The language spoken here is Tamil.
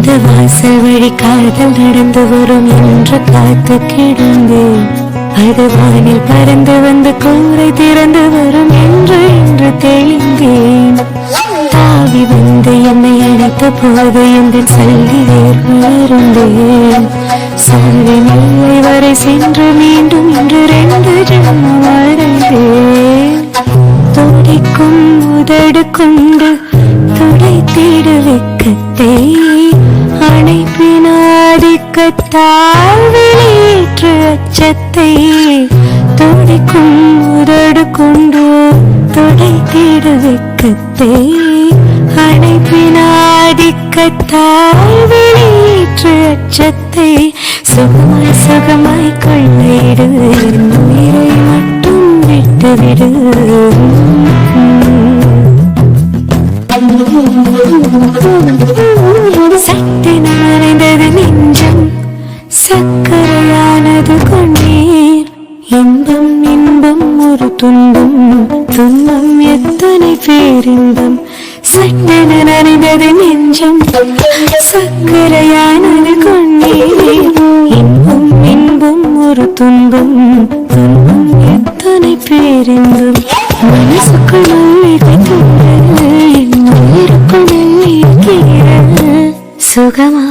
இந்த வாசல் வழி காதல் நடந்து வரும் என்று காத்து கிடந்தேன். அது வானில் பறந்து வந்து கூரை திறந்து வரும் என்று இன்று தெளிந்தேன். தாவி வந்து என்னை அழைத்த போது என்று சொல்லி வேர்ந்தேன். சாவி நிலை வரை சென்று மீண்டும் இன்று 2 ஜென்மம் அடைந்தேன். துடிக்கும் உதடு கொண்டு துடைத்திட வெட்கத்தை அணைப்பினாதிக்கத்தால் வெளியேற்று அச்சத்தை. துடிக்கும் உதடு கொண்டு துடைத்திட வெட்கத்தை அணைப்பினாதிக்கத்தால் வெளியேற்று அச்சத்தை. சுகமாய் சுகமாய் கொள்ளையிடு, உயிரை மட்டும் விட்டுவிடு. சட்டென மறைந்தது நெஞ்சம், சக்கரையானது கண்ணீர். இன்பம் இன்பம் ஒரு துன்பம், துன்பம் எத்தனை பேரின்பம். சட்டென நனைந்தது நெஞ்சம், சக்கரையானது கண்ணீர். இன்பம் இன்பம் ஒரு துன்பம், துன்பம் எத்தனை பேரின்பம். மனசுக்குள் மல்லிகை தூண்டல், என் உயிருக்குள் மெல்லிய கீறல். சுகமா